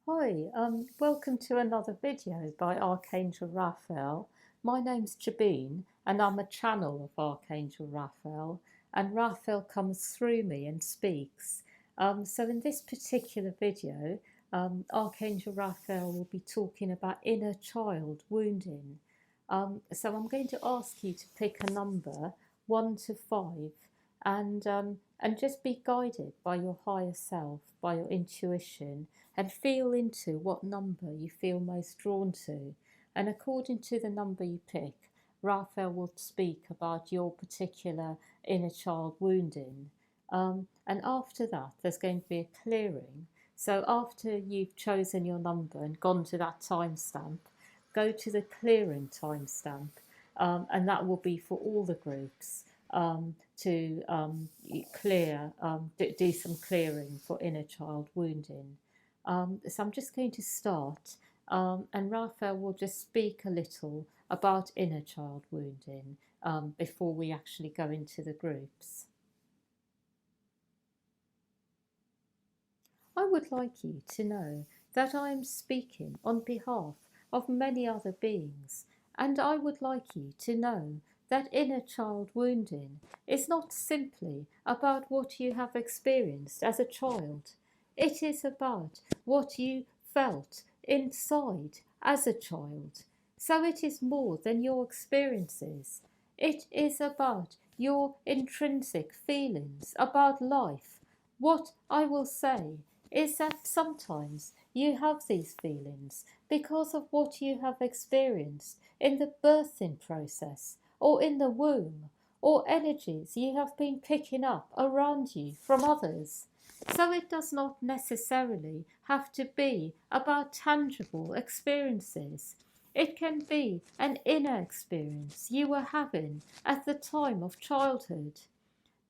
Hi, welcome to another video by Archangel Raphael. My name's Jabeen and I'm a channel of Archangel Raphael, and Raphael comes through me and speaks. So in this particular video, Archangel Raphael will be talking about inner child wounding. So I'm going to ask you to pick a number 1 to 5 and just be guided by your higher self, by your intuition, and feel into what number you feel most drawn to. And according to the number you pick, Raphael will speak about your particular inner child wounding. And after that, there's going to be a clearing. So after you've chosen your number and gone to that timestamp, go to the clearing timestamp, and that will be for all the groups. To clear, do some clearing for inner child wounding. So I'm just going to start, and Raphael will just speak a little about inner child wounding before we actually go into the groups. I would like you to know that I am speaking on behalf of many other beings, and I would like you to know that inner child wounding is not simply about what you have experienced as a child. It is about what you felt inside as a child. So it is more than your experiences. It is about your intrinsic feelings about life. What I will say is that sometimes you have these feelings because of what you have experienced in the birthing process or in the womb, or energies you have been picking up around you from others. So it does not necessarily have to be about tangible experiences. It can be an inner experience you were having at the time of childhood.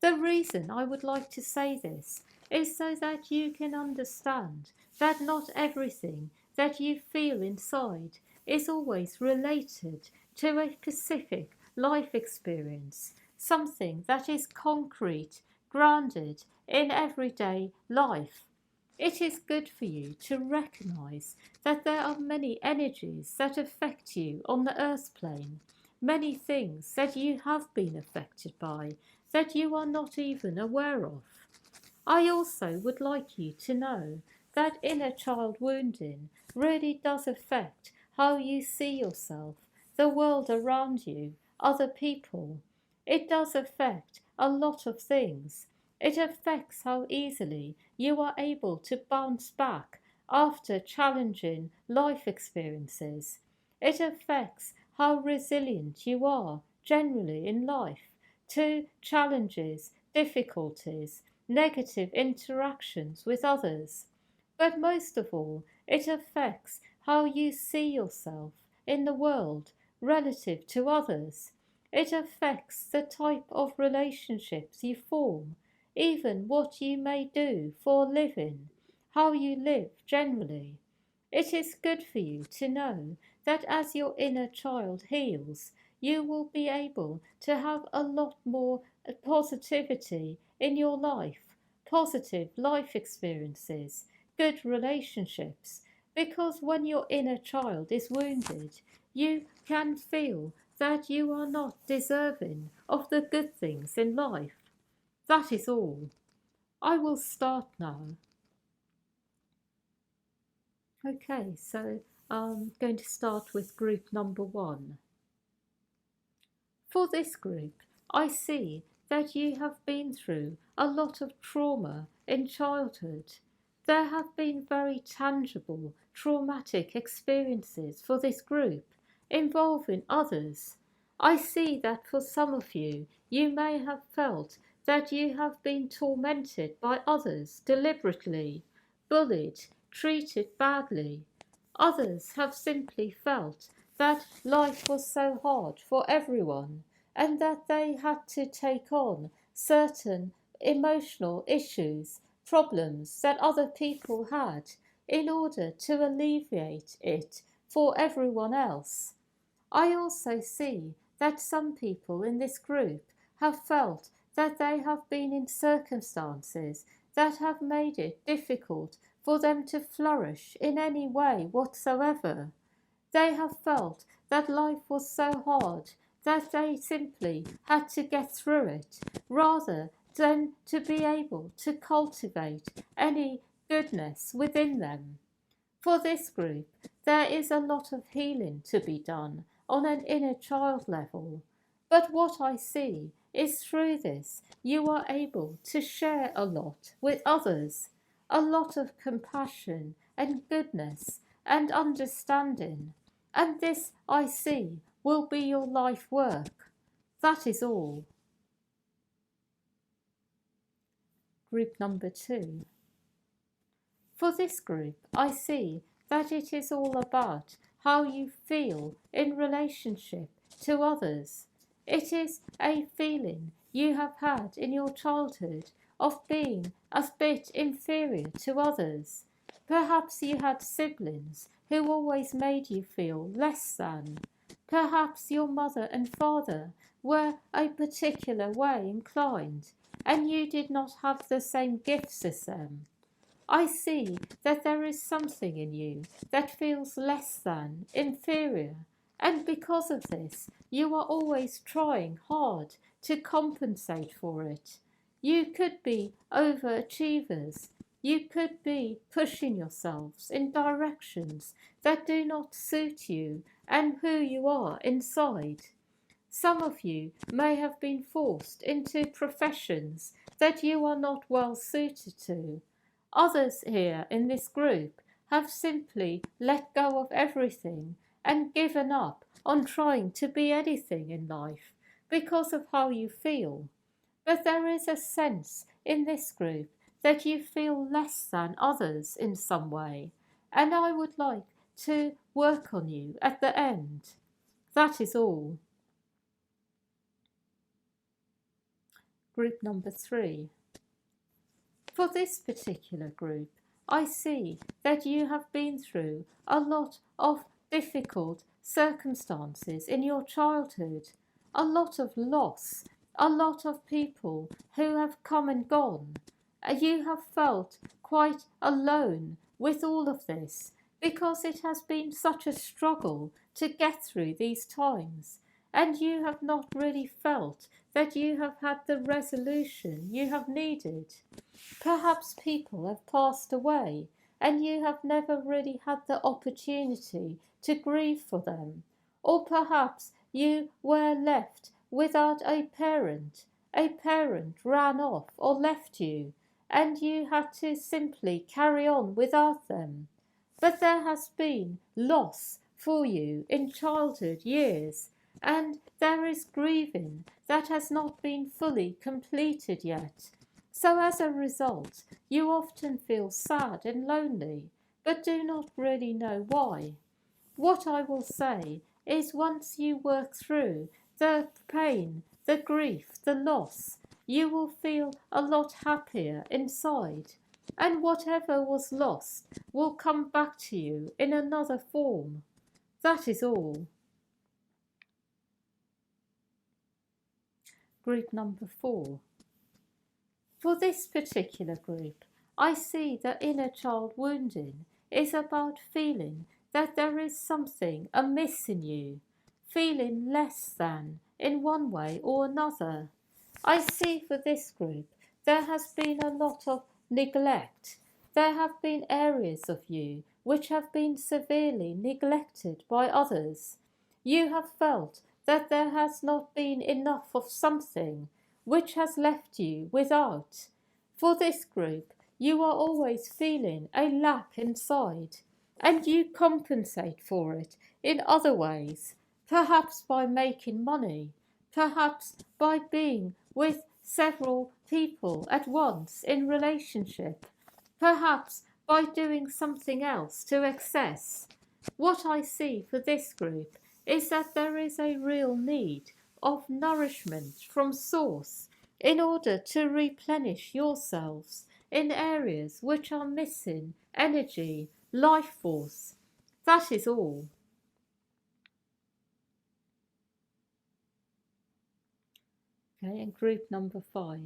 The reason I would like to say this is so that you can understand that not everything that you feel inside is always related to a specific life experience, something that is concrete, grounded in everyday life. It is good for you to recognize that there are many energies that affect you on the earth plane, many things that you have been affected by that you are not even aware of. I also would like you to know that inner child wounding really does affect how you see yourself, the world around you, other people. It does affect a lot of things. It affects how easily you are able to bounce back after challenging life experiences. It affects how resilient you are generally in life to challenges, difficulties, negative interactions with others. But most of all, it affects how you see yourself in the world relative to others. It affects the type of relationships you form, even what you may do for a living, how you live generally. It is good for you to know that as your inner child heals, you will be able to have a lot more positivity in your life, positive life experiences, good relationships, because when your inner child is wounded, you can feel that you are not deserving of the good things in life. That is all. I will start now. Okay, so I'm going to start with group number 1. For this group, I see that you have been through a lot of trauma in childhood. There have been very tangible traumatic experiences for this group involving others. I see that for some of you, you may have felt that you have been tormented by others deliberately, bullied, treated badly. Others have simply felt that life was so hard for everyone and that they had to take on certain emotional issues, problems that other people had in order to alleviate it for everyone else. I also see that some people in this group have felt that they have been in circumstances that have made it difficult for them to flourish in any way whatsoever. They have felt that life was so hard that they simply had to get through it, rather than to be able to cultivate any goodness within them. For this group, there is a lot of healing to be done on an inner child level. But what I see is through this you are able to share a lot with others, a lot of compassion and goodness and understanding. And this, I see, will be your life work. That is all. Group number 2. For this group, I see that it is all about how you feel in relationship to others. It is a feeling you have had in your childhood of being a bit inferior to others. Perhaps you had siblings who always made you feel less than. Perhaps your mother and father were a particular way inclined, and you did not have the same gifts as them. I see that there is something in you that feels less than, inferior, and because of this, you are always trying hard to compensate for it. You could be overachievers. You could be pushing yourselves in directions that do not suit you and who you are inside. Some of you may have been forced into professions that you are not well suited to. Others here in this group have simply let go of everything and given up on trying to be anything in life because of how you feel. But there is a sense in this group that you feel less than others in some way, and I would like to work on you at the end. That is all. Group number 3. For this particular group, I see that you have been through a lot of difficult circumstances in your childhood, a lot of loss, a lot of people who have come and gone. You have felt quite alone with all of this because it has been such a struggle to get through these times, and you have not really felt that you have had the resolution you have needed. Perhaps people have passed away and you have never really had the opportunity to grieve for them. Or perhaps you were left without a parent. A parent ran off or left you and you had to simply carry on without them. But there has been loss for you in childhood years, and there is grieving that has not been fully completed yet. So as a result, you often feel sad and lonely, but do not really know why. What I will say is once you work through the pain, the grief, the loss, you will feel a lot happier inside. And whatever was lost will come back to you in another form. That is all. Group number 4. For this particular group, I see that inner child wounding is about feeling that there is something amiss in you, feeling less than in one way or another. I see for this group there has been a lot of neglect. There have been areas of you which have been severely neglected by others. You have felt that there has not been enough of something, which has left you without. For this group, you are always feeling a lack inside, and you compensate for it in other ways, perhaps by making money, perhaps by being with several people at once in relationship, perhaps by doing something else to excess. What I see for this group is that there is a real need of nourishment from source in order to replenish yourselves in areas which are missing energy, life force. That is all. Okay, and group number 5.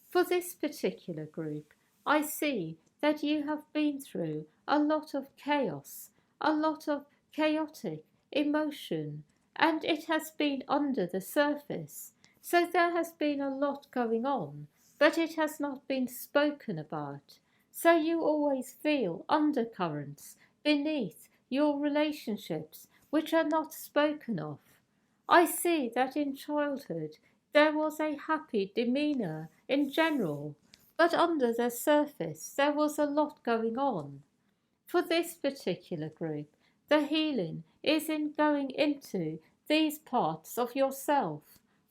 For this particular group, I see that you have been through a lot of chaos, a lot of chaotic emotion, and it has been under the surface. So there has been a lot going on, but it has not been spoken about. So you always feel undercurrents beneath your relationships which are not spoken of. I see that in childhood there was a happy demeanour in general, but under the surface there was a lot going on. For this particular group, the healing is in going into these parts of yourself,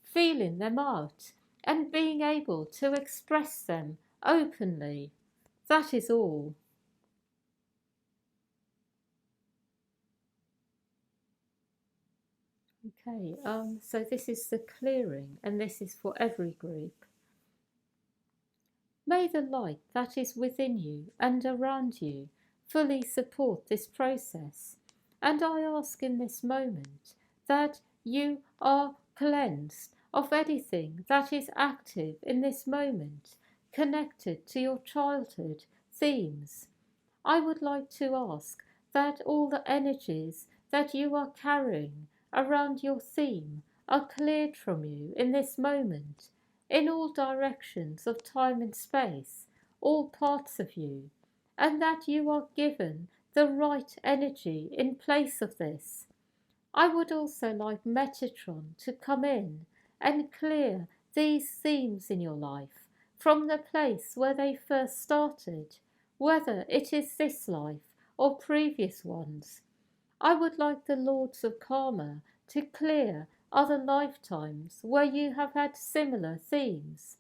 feeling them out, and being able to express them openly. That is all. Okay, so this is the clearing, and this is for every group. May the light that is within you and around you fully support this process. And I ask in this moment that you are cleansed of anything that is active in this moment, connected to your childhood themes. I would like to ask that all the energies that you are carrying around your theme are cleared from you in this moment, in all directions of time and space, all parts of you, and that you are given the right energy in place of this. I would also like Metatron to come in and clear these themes in your life from the place where they first started, whether it is this life or previous ones. I would like the Lords of Karma to clear other lifetimes where you have had similar themes.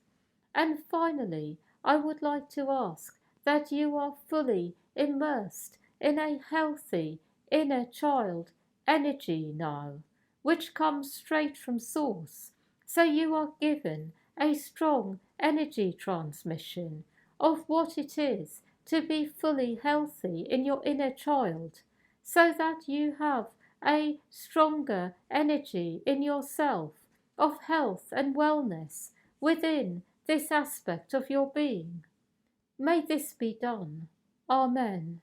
And finally, I would like to ask that you are fully immersed in a healthy inner child energy now, which comes straight from Source. So you are given a strong energy transmission of what it is to be fully healthy in your inner child, so that you have a stronger energy in yourself of health and wellness within this aspect of your being. May this be done. Amen.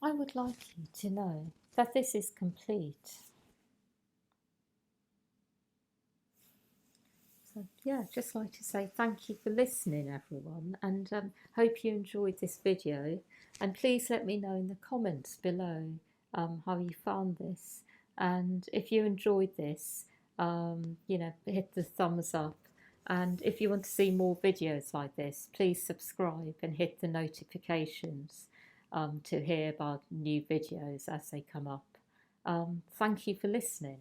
I would like you to know that this is complete. So, yeah, just like to say thank you for listening, everyone, and hope you enjoyed this video. And please let me know in the comments below how you found this. And if you enjoyed this, hit the thumbs up. And if you want to see more videos like this, please subscribe and hit the notifications to hear about new videos as they come up. Thank you for listening.